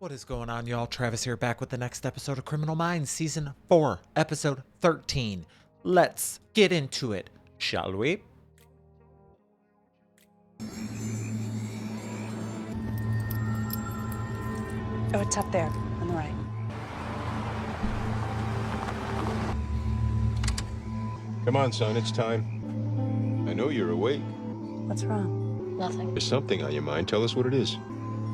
What is going on, y'all? Travis here, back with the next episode of Criminal Minds, Season 4, Episode 13. Let's get into it, shall we? Oh, it's up there, on the right. Come on, son, it's time. I know you're awake. What's wrong? Nothing. There's something on your mind. Tell us what it is.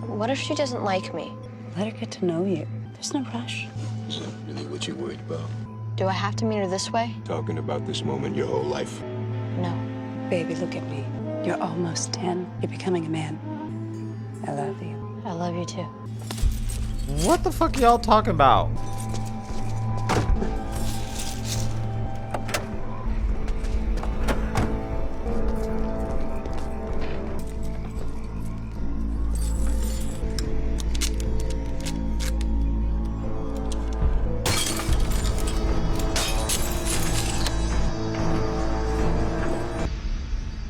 What if she doesn't like me? Let her get to know you. There's no rush. Is that really what you're worried about? Do I have to meet her this way? Talking about this moment your whole life. No. Baby, look at me. You're almost 10. You're becoming a man. I love you. I love you too. What the fuck y'all talking about?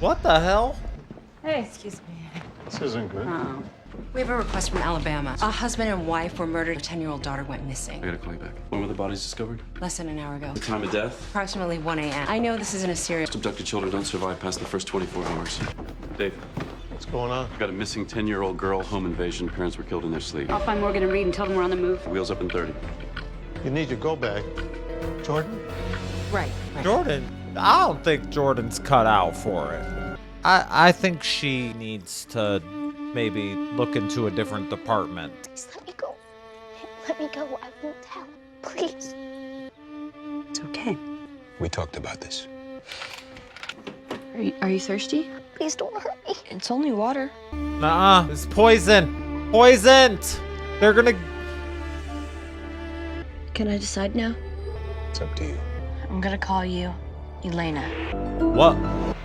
What the hell? Hey, excuse me. This isn't good. Oh. We have a request from Alabama. A husband and wife were murdered. A 10-year-old daughter went missing. I gotta call you back. When were the bodies discovered? Less than an hour ago. The time of death? Approximately 1 a.m. I know this isn't a serious... Abducted children don't survive past the first 24 hours. Dave, What's going on? I've got a missing 10-year-old girl, home invasion. Parents were killed in their sleep. I'll find Morgan and Reed and tell them we're on the move. Wheels up in 30. You need your go bag. Jordan? Right. Jordan? I don't think Jordan's cut out for it. I think she needs to maybe look into a different department. Please let me go. Let me go. I won't tell. Please. It's okay. We talked about this. Are you thirsty? Please don't hurt me. It's only water. Nuh-uh. It's poison. Poisoned. They're gonna... Can I decide now? It's up to you. I'm gonna call you Elena. What?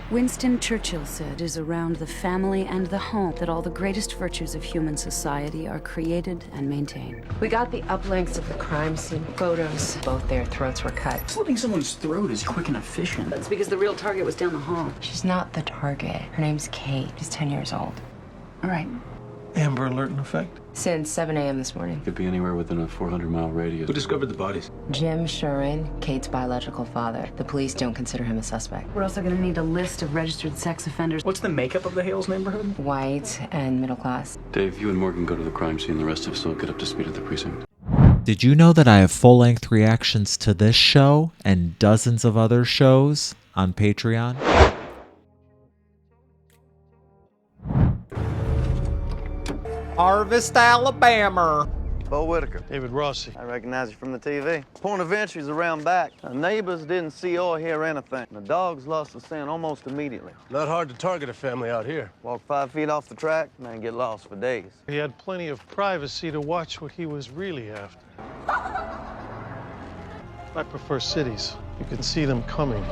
Winston Churchill said, "It is around the family and the home that all the greatest virtues of human society are created and maintained." We got the uplinks of the crime scene photos. Both their throats were cut. Slitting someone's throat is quick and efficient. That's because the real target was down the hall. She's not the target. Her name's Kate. She's 10 years old. All right. Amber Alert in effect? Since 7 a.m. this morning. Could be anywhere within a 400-mile radius. Who discovered the bodies? Jim Shurin, Kate's biological father. The police don't consider him a suspect. We're also going to need a list of registered sex offenders. What's the makeup of the Hales neighborhood? White and middle class. Dave, you and Morgan go to the crime scene. The rest of us will get up to speed at the precinct. Did you know that I have full-length reactions to this show and dozens of other shows on Patreon? Harvest, Alabama. Bo Whitaker. David Rossi. I recognize you from the TV. Point of entry's around back. The neighbors didn't see or hear anything. The dogs lost the scent almost immediately. Not hard to target a family out here. Walk 5 feet off the track, man, get lost for days. He had plenty of privacy to watch what he was really after. I prefer cities. You can see them coming.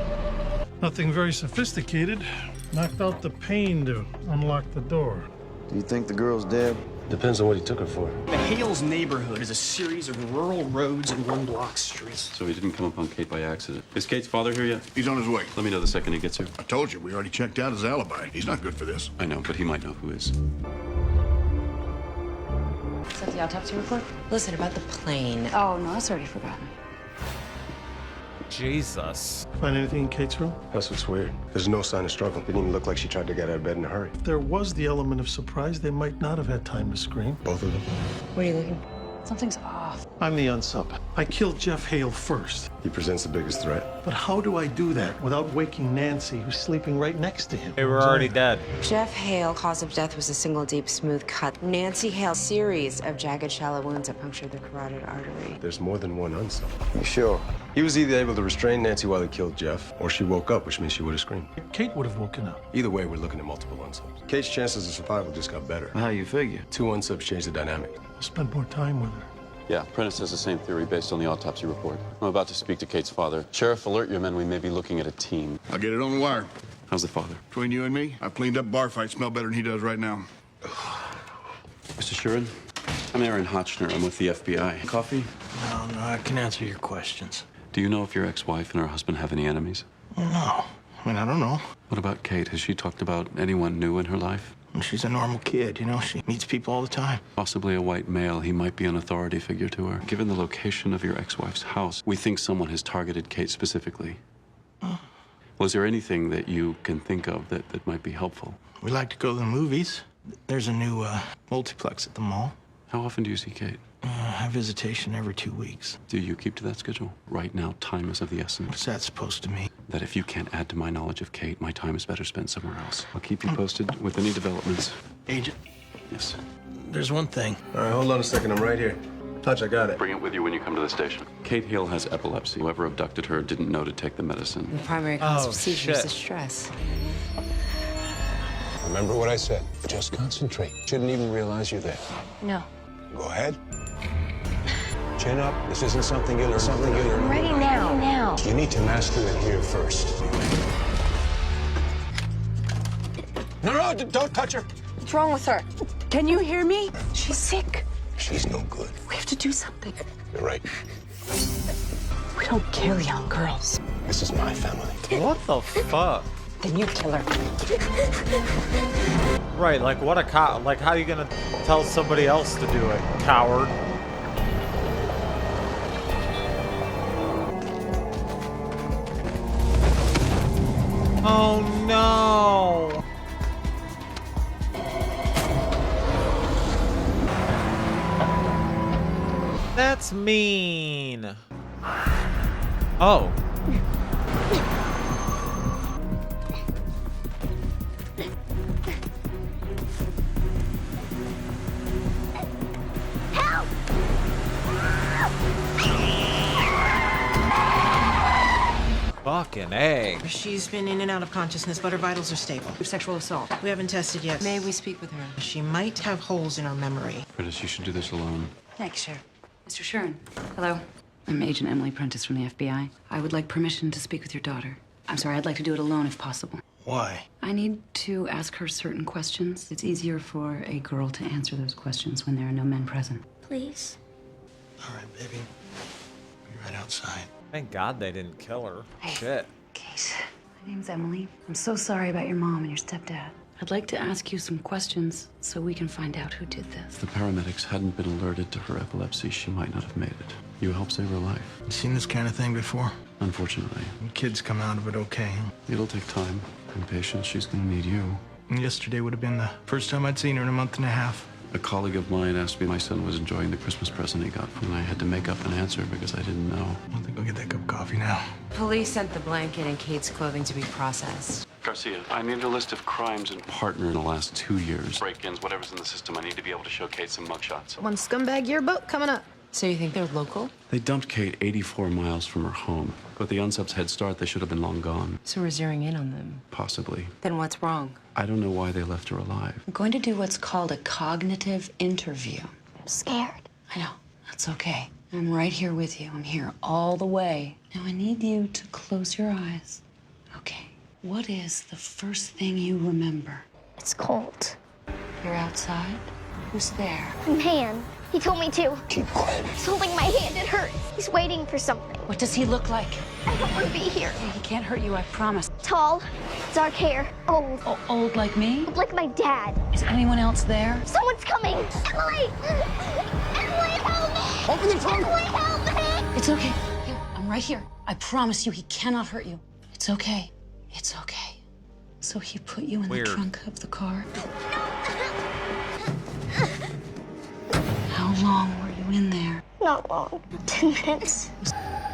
Nothing very sophisticated. Knocked out the pane to unlock the door. Do you think the girl's dead? Depends on what he took her for. The Hales neighborhood is a series of rural roads and one-block streets. So he didn't come upon Kate by accident. Is Kate's father here yet? He's on his way. Let me know the second he gets here. I told you, we already checked out his alibi. He's not good for this. I know, but he might know who is. Is that the autopsy report? Listen, about the plane. Oh, no, that's already forgotten. Jesus. Find anything in Kate's room? That's what's weird. There's no sign of struggle. Didn't even look like she tried to get out of bed in a hurry. If there was the element of surprise, they might not have had time to scream. Both of them. What are you looking? Something's off. I'm the unsub. I killed Jeff Hale first. He presents the biggest threat. But how do I do that without waking Nancy, who's sleeping right next to him? They were already dead. Jeff Hale, cause of death was a single deep, smooth cut. Nancy Hale, series of jagged, shallow wounds that punctured the carotid artery. There's more than one unsub. You sure? He was either able to restrain Nancy while he killed Jeff, or she woke up, which means she would have screamed. Kate would have woken up. Either way, we're looking at multiple unsubs. Kate's chances of survival just got better. How you figure? 2 unsubs changed the dynamic. I'll spend more time with her. Yeah, Prentice has the same theory based on the autopsy report. I'm about to speak to Kate's father. Sheriff, alert your men. We may be looking at a team. I'll get it on the wire. How's the father? Between you and me, I've cleaned up bar fights smell better than he does right now. Mr. Shurin, I'm Aaron Hotchner. I'm with the FBI. Coffee? No, I can answer your questions. Do you know if your ex-wife and her husband have any enemies? No. I mean, I don't know. What about Kate? Has she talked about anyone new in her life? She's a normal kid, you know? She meets people all the time. Possibly a white male. He might be an authority figure to her. Given the location of your ex-wife's house, we think someone has targeted Kate specifically. Was there anything that you can think of that might be helpful? We like to go to the movies. There's a new multiplex at the mall. How often do you see Kate? I have visitation every 2 weeks. Do you keep to that schedule? Right now, time is of the essence. What's that supposed to mean? That if you can't add to my knowledge of Kate, my time is better spent somewhere else. I'll keep you posted with any developments. Agent? Yes. There's one thing. All right, hold on a second. I'm right here. Touch, I got it. Bring it with you when you come to the station. Kate Hill has epilepsy. Whoever abducted her didn't know to take the medicine. The primary cause of seizures is stress. Remember what I said. Just concentrate. Shouldn't even realize you're there. No. Go ahead. Chin up. This isn't something you learn. I'm ready now. You need to master it here first. No, don't touch her. What's wrong with her? Can you hear me? She's sick. She's no good. We have to do something. You're right. We don't kill young girls. This is my family. What the fuck? Then you kill her. Right, like what a like how are you gonna tell somebody else to do it, coward? Oh no! That's mean. Oh. Fucking A. She's been in and out of consciousness, but her vitals are stable. Sexual assault. We haven't tested yet. May we speak with her? She might have holes in her memory. Curtis, you should do this alone. Thanks, Sheriff. Mr. Shern. Hello. I'm Agent Emily Prentice from the FBI. I would like permission to speak with your daughter. I'm sorry, I'd like to do it alone if possible. Why? I need to ask her certain questions. It's easier for a girl to answer those questions when there are no men present. Please. All right, baby. Be right outside. Thank God they didn't kill her. Shit. Kate, my name's Emily. I'm so sorry about your mom and your stepdad. I'd like to ask you some questions so we can find out who did this. If the paramedics hadn't been alerted to her epilepsy, she might not have made it. You helped save her life. You seen this kind of thing before? Unfortunately. Kids come out of it okay. It'll take time and patience. She's gonna need you. And yesterday would have been the first time I'd seen her in a month and a half. A colleague of mine asked me if my son was enjoying the Christmas present he got, and I had to make up an answer because I didn't know. I think I'll get that cup of coffee now. Police sent the blanket and Kate's clothing to be processed. Garcia, I need a list of crimes and partner in the last 2 years. Break-ins, whatever's in the system. I need to be able to show Kate some mugshots. One scumbag yearbook coming up. So you think they're local? They dumped Kate 84 miles from her home. With the unsub's head start, they should have been long gone. So we're zeroing in on them. Possibly. Then what's wrong? I don't know why they left her alive. I'm going to do what's called a cognitive interview. I'm scared. I know. That's okay. I'm right here with you. I'm here all the way. Now I need you to close your eyes. Okay. What is the first thing you remember? It's cold. You're outside? Who's there? Man, he told me to. Keep quiet. He's holding my hand. It hurts. He's waiting for something. What does he look like? I don't want to be here. He can't hurt you, I promise. Tall, dark hair, old. Oh, old like me? Like my dad. Is anyone else there? Someone's coming. Emily! Emily, help me! Open the trunk! Emily, help me! It's okay. Here, I'm right here. I promise you he cannot hurt you. It's okay. It's okay. So he put you in the trunk of the car? How long were you in there? Not long. 10 minutes.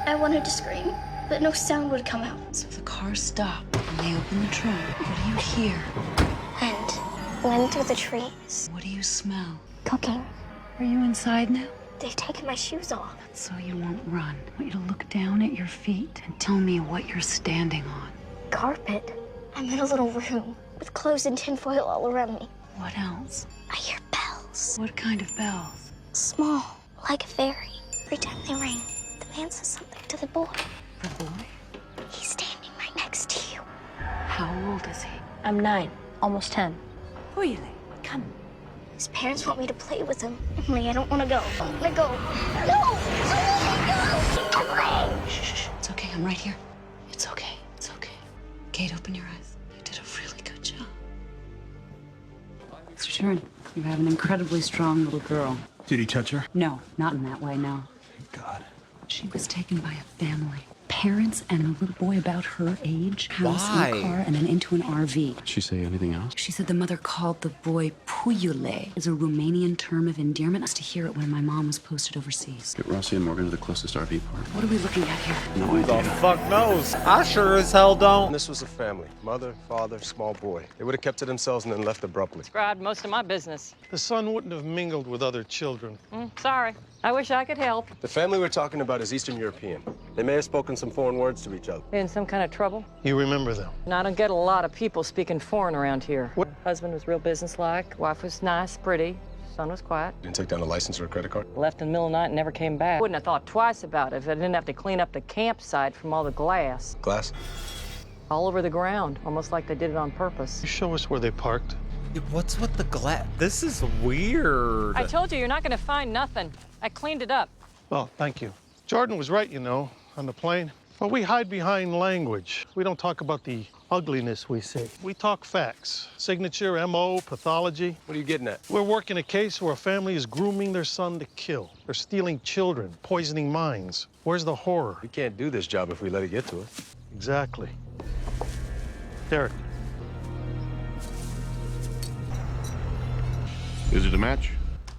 I wanted to scream, but no sound would come out. So the car stopped and they opened the trunk. What do you hear? Wind through the trees. What do you smell? Cooking. Are you inside now? They've taken my shoes off. So you won't run. I want you to look down at your feet and tell me what you're standing on. Carpet. I'm in a little room with clothes and tinfoil all around me. What else? I hear bells. What kind of bells? Small, like a fairy. Every time they ring, the man says something to the boy. The boy? He's standing right next to you. How old is he? I'm 9, almost 10. Really? Come. His parents want me to play with him. Emily, I don't want to go. I want to go. No! Emily! Shh. It's okay. I'm right here. It's okay. It's okay. Kate, open your eyes. You did a really good job. your turn. You have an incredibly strong little girl. Did he touch her? No, not in that way, no. God. She was taken by a family. Parents and a little boy about her age, house Why? and a car, and then into an RV. Did she say anything else? She said the mother called the boy Puyule, is a Romanian term of endearment. I used to hear it when my mom was posted overseas. Get Rossi and Morgan to the closest RV park. What are we looking at here? No Who idea. the fuck knows? I sure as hell don't. This was a family. Mother, father, small boy. They would have kept to themselves and then left abruptly. Described most of my business. The son wouldn't have mingled with other children. Sorry. I wish I could help. The family we're talking about is Eastern European. They may have spoken some foreign words to each other. In some kind of trouble? You remember them? And I don't get a lot of people speaking foreign around here. What? Husband was real businesslike. Wife was nice, pretty. Son was quiet. Didn't take down a license or a credit card? Left in the middle of the night and never came back. Wouldn't have thought twice about it if I didn't have to clean up the campsite from all the glass. Glass? All over the ground, almost like they did it on purpose. You show us where they parked. What's with the glass? This is weird. I told you, you're not gonna find nothing. I cleaned it up. Well, thank you. Jordan was right, you know, on the plane. But we hide behind language. We don't talk about the ugliness we see. We talk facts. Signature, MO, pathology. What are you getting at? We're working a case where a family is grooming their son to kill. They're stealing children, poisoning minds. Where's the horror? We can't do this job if we let it get to us. Exactly. Derek. Is it a match?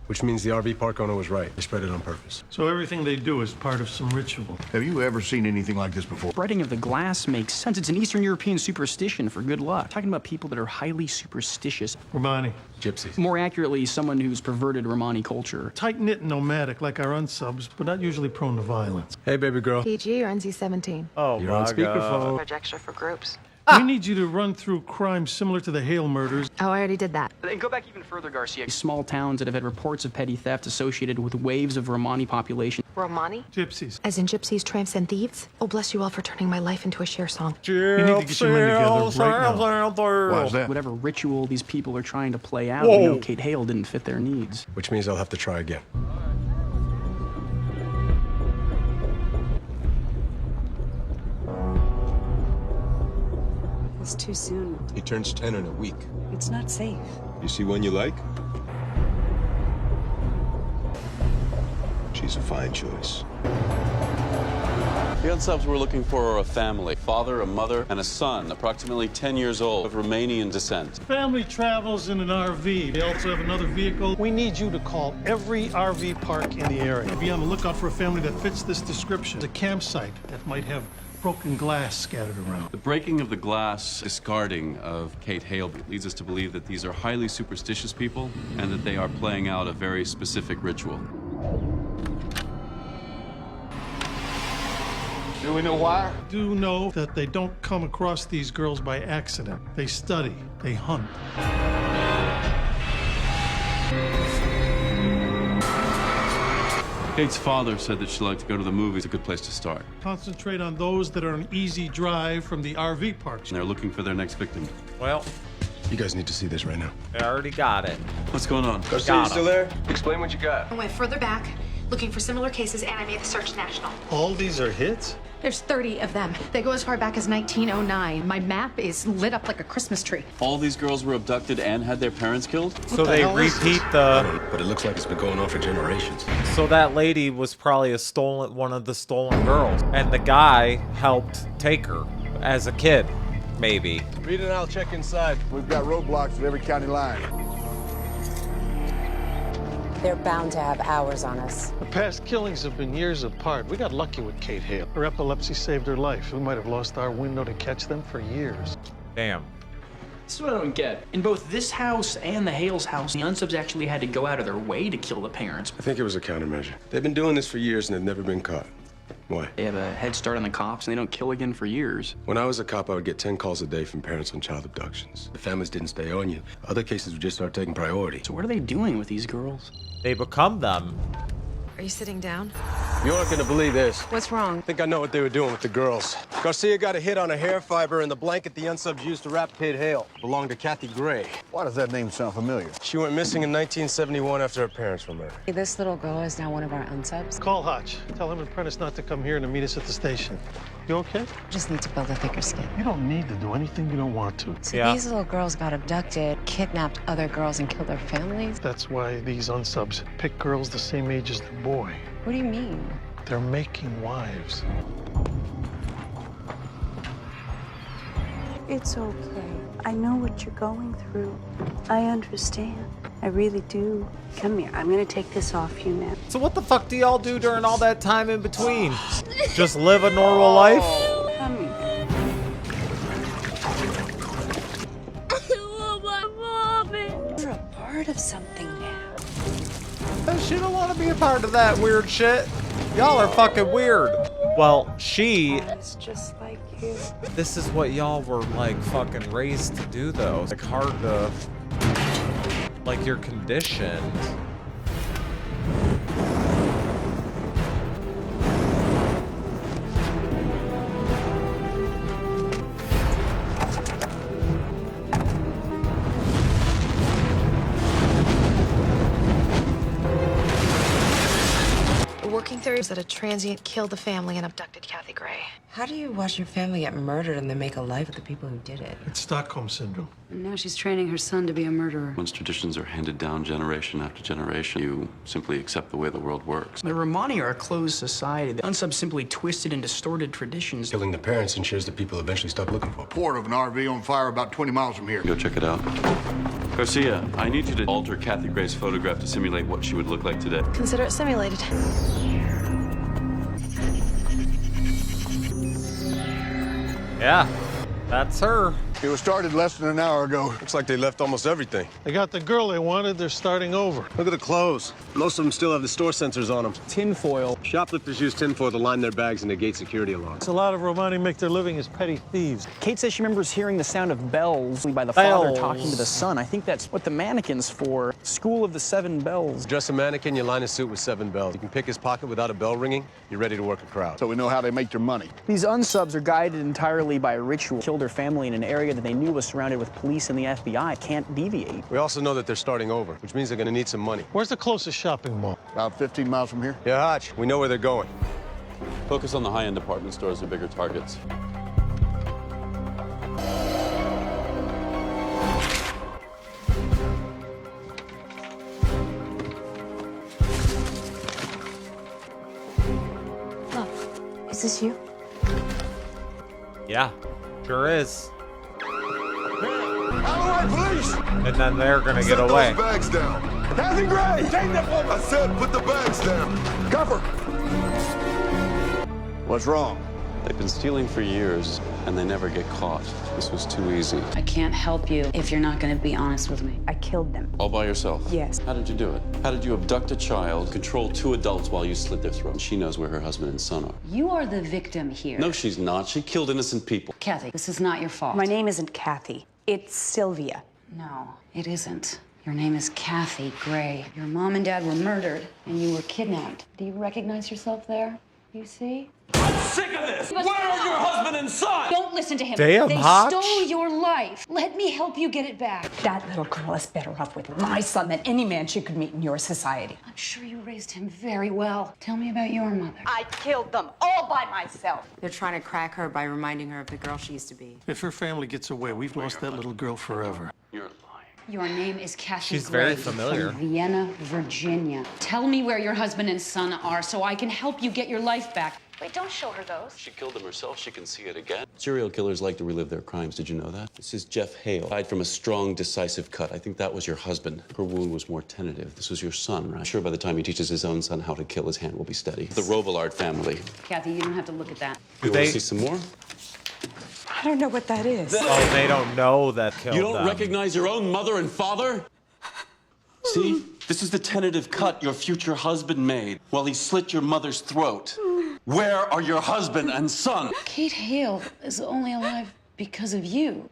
Which means the RV park owner was right. They spread it on purpose. So everything they do is part of some ritual. Have you ever seen anything like this before? Spreading of the glass makes sense. It's an Eastern European superstition for good luck. Talking about people that are highly superstitious. Romani. Gypsies. More accurately, someone who's perverted Romani culture. Tight-knit and nomadic like our unsubs, but not usually prone to violence. Hey, baby girl. PG or NC-17? Oh, You're on speakerphone. Charge extra for groups. We need you to run through crimes similar to the Hale murders. Oh, I already did that. And go back even further, Garcia. Small towns that have had reports of petty theft associated with waves of Romani population. Romani? Gypsies. As in gypsies, tramps, and thieves? Oh, bless you all for turning my life into a share song. You need to get your men together right now. Why is that? Whatever ritual these people are trying to play out, Whoa. we know Kate Hale didn't fit their needs. Which means they'll have to try again. It's too soon. He turns 10 in a week. It's not safe. You see one you like? She's a fine choice. The unsubs we're looking for are a family. Father, a mother, and a son, approximately 10 years old, of Romanian descent. Family travels in an RV. They also have another vehicle. We need you to call every RV park in the area. Be on the lookout for a family that fits this description. It's a campsite that might have broken glass scattered around. The breaking of the glass, discarding of Kate Hale leads us to believe that these are highly superstitious people and that they are playing out a very specific ritual. Do we know why? Do know that they don't come across these girls by accident. They study, they hunt. Kate's father said that she liked to go to the movies. A good place to start. Concentrate on those that are an easy drive from the RV parks. And they're looking for their next victim. Well, You guys need to see this right now. I already got it. What's going on? Garcia, you still there? Explain what you got. I went further back, looking for similar cases, and I made the search national. All these are hits? There's 30 of them. They go as far back as 1909. My map is lit up like a Christmas tree. All these girls were abducted and had their parents killed? So they repeat the... But it looks like it's been going on for generations. So that lady was probably one of the stolen girls. And the guy helped take her as a kid, maybe. Read it and I'll check inside. We've got roadblocks at every county line. They're bound to have hours on us. The past killings have been years apart. We got lucky with Kate Hale. Her epilepsy saved her life. We might have lost our window to catch them for years. Damn. This is what I don't get. In both this house and the Hales house, the unsubs actually had to go out of their way to kill the parents. I think it was a countermeasure. They've been doing this for years and they've never been caught. Why? They have a head start on the cops and they don't kill again for years. When I was a cop, I would get 10 calls a day from parents on child abductions. The families didn't stay on you. Other cases would just start taking priority. So what are they doing with these girls? They become them. Are you sitting down? You aren't gonna believe this. What's wrong? I think I know what they were doing with the girls. Garcia got a hit on a hair fiber, and the blanket the unsubs used to wrap Kate Hale belonged to Kathy Gray. Why does that name sound familiar? She went missing in 1971 after her parents were murdered. This little girl is now one of our unsubs. Call Hotch. Tell him and Prentice not to come here and to meet us at the station. You okay? Just need to build a thicker skin. You don't need to do anything you don't want to. So these little girls got abducted, kidnapped other girls, and killed their families? That's why these unsubs pick girls the same age as the boy. What do you mean? They're making wives. It's okay. I know what you're going through. I understand. I really do. Come here. I'm gonna take this off you now. So what the fuck do y'all do during all that time in between? Just live a normal life? Come here. You're a part of something now. She don't want to be a part of that weird shit. Y'all are fucking weird. Well, It's just like you. this is what y'all were like fucking raised to do though. It's like hard to, like you're conditioned. Working theory is that a transient killed the family and abducted Kathy Gray. How do you watch your family get murdered and then make a life of the people who did it? It's Stockholm Syndrome. And now she's training her son to be a murderer. Once traditions are handed down generation after generation, you simply accept the way the world works. The Romani are a closed society. The unsubs simply twisted and distorted traditions. Killing the parents ensures that people eventually stop looking for them. Report of an RV on fire about 20 miles from here. Go check it out. Garcia, I need you to alter Kathy Gray's photograph to simulate what she would look like today. Consider it simulated. Yeah, that's her. It was started less than an hour ago. Looks like they left almost everything. They got the girl they wanted. They're starting over. Look at the clothes. Most of them still have the store sensors on them. Tinfoil. Shoplifters use tinfoil to line their bags and negate security alarms. A lot of Romani make their living as petty thieves. Kate says she remembers hearing the sound of bells by the father talking to the son. I think that's what the mannequin's for. School of the Seven Bells. Dress a mannequin, you line a suit with 7 bells. You can pick his pocket without a bell ringing. You're ready to work a crowd. So we know how they make their money. These unsubs are guided entirely by ritual. Killed their family in an area that they knew was surrounded with police and the FBI. Can't deviate. We also know that they're starting over, which means they're gonna need some money. Where's the closest shopping mall? About 15 miles from here. Yeah, Hotch, we know where they're going. Focus on the high-end department stores or bigger targets. Look, is this you? Yeah, sure is. All right, police! And then they're gonna get away. Those bags down. Kathy Gray, take that woman! I said put the bags down. Cover! What's wrong? They've been stealing for years, and they never get caught. This was too easy. I can't help you if you're not going to be honest with me. I killed them. All by yourself? Yes. How did you do it? How did you abduct a child, control 2 adults while you slit their throats? She knows where her husband and son are. You are the victim here. No, she's not. She killed innocent people. Kathy, this is not your fault. My name isn't Kathy. It's Sylvia. No, it isn't. Your name is Kathy Gray. Your mom and dad were murdered, and you were kidnapped. Do you recognize yourself there? You see? I'm sick of this! Where are your husband and son? Don't listen to him. Damn, they Hotch. stole your life. Let me help you get it back. That little girl is better off with my son than any man she could meet in your society. I'm sure you raised him very well. Tell me about your mother. I killed them all by myself. They're trying to crack her by reminding her of the girl she used to be. If her family gets away, we've lost that little girl forever. You're lying. Your name is Kathy She's Gray very familiar. from Vienna, Virginia. Tell me where your husband and son are so I can help you get your life back. Wait, don't show her those. She killed them herself. She can see it again. Serial killers like to relive their crimes. Did you know that? This is Jeff Hale. Died from a strong, decisive cut. I think that was your husband. Her wound was more tentative. This was your son, right? I'm sure by the time he teaches his own son how to kill, his hand will be steady. The Robillard family. Kathy, you don't have to look at that. You want to see some more? I don't know what that is. Oh, they don't know that killed You don't them. recognize your own mother and father? See? This is the tentative cut your future husband made while he slit your mother's throat. Where are your husband and son? Kate Hale is only alive because of you.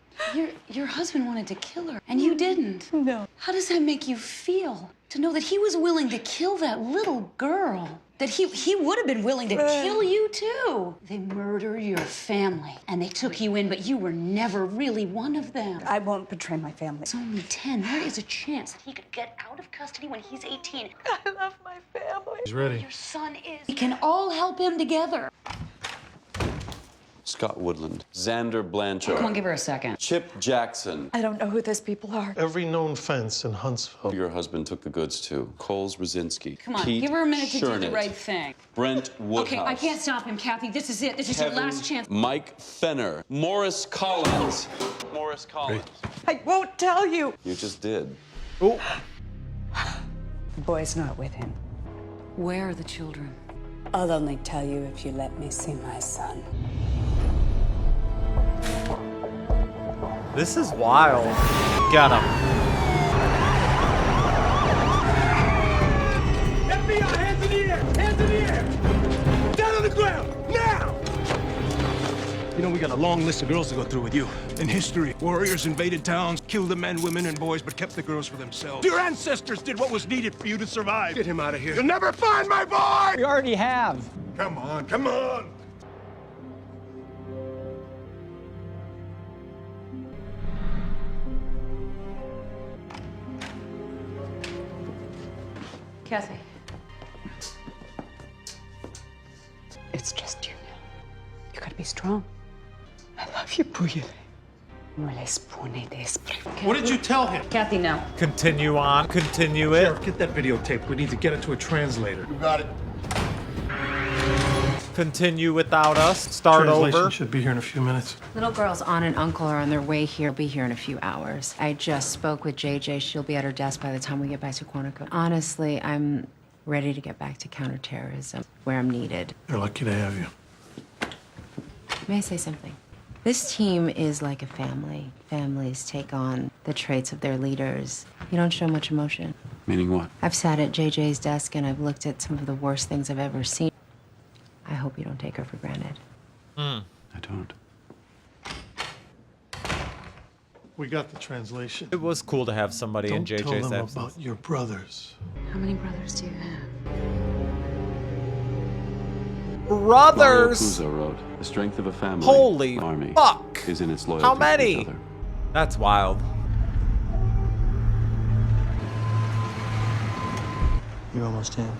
Your husband wanted to kill her, and you didn't. No. How does that make you feel? To know that he was willing to kill that little girl? That he would have been willing to kill you, too. They murdered your family, and they took you in, but you were never really one of them. I won't betray my family. It's only 10. There is a chance that he could get out of custody when he's 18. I love my family. He's ready. Your son is. We can all help him together. Scott Woodland, Xander Blanchard. Come on, give her a second. Chip Jackson. I don't know who those people are. Every known fence in Huntsville. Your husband took the goods too. Coles Rzinski. Come on, Pete give her a minute to do the Shernett, right thing. Brent Woodhouse. Okay, I can't stop him, Kathy. This is it. This is Kevin your last chance. Mike Fenner. Morris Collins. Morris Collins. I won't tell you. You just did. Oh. The boy's not with him. Where are the children? I'll only tell you if you let me see my son. This is wild. Got him. FBI, hands in the air! Hands in the air! Down on the ground! Now! You know, we got a long list of girls to go through with you. In history, warriors invaded towns, killed the men, women, and boys, but kept the girls for themselves. Your ancestors did what was needed for you to survive. Get him out of here. You'll never find my boy! We already have. Come on, come on! Kathy. It's just you now. You gotta be strong. I love you, Puye. What did you tell him? Kathy, no. Continue on. Continue it. Sheriff, get that videotape. We need to get it to a translator. You got it. Continue without us. Start Translation over. should be here in a few minutes. Little girl's aunt and uncle are on their way here. Be here in a few hours. I just spoke with JJ. She'll be at her desk by the time we get back to Quantico. Honestly, I'm ready to get back to counterterrorism, where I'm needed. They're lucky to have you. May I say something? This team is like a family. Families take on the traits of their leaders. You don't show much emotion. Meaning what? I've sat at JJ's desk and I've looked at some of the worst things I've ever seen. I hope you don't take her for granted. I don't. We got the translation. It was cool to have somebody in Don't JJ's tell them absence. about your brothers. How many brothers do you have? Mario Brothers! Puzo wrote, "The strength of a family, Holy army, fuck! is in its loyalty How to many? each other." That's wild. You're almost in.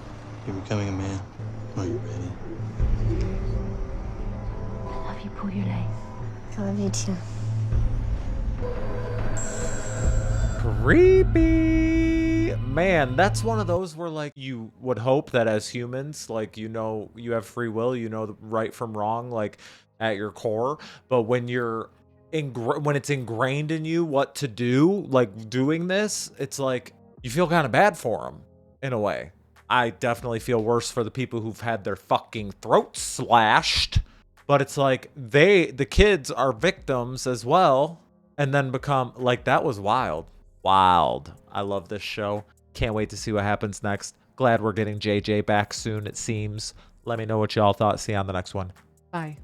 You're becoming a man. Are you ready? I love you, Puye. I love you too. Creepy. Man, that's one of those where, like, you would hope that as humans, like, you know, you have free will, you know the right from wrong, like, at your core. But when you're when it's ingrained in you what to do, like doing this, it's like you feel kind of bad for them in a way. I definitely feel worse for the people who've had their fucking throats slashed. But it's like the kids are victims as well, and then become like, that was wild. Wild. I love this show. Can't wait to see what happens next. Glad we're getting JJ back soon, it seems. Let me know what y'all thought. See you on the next one. Bye.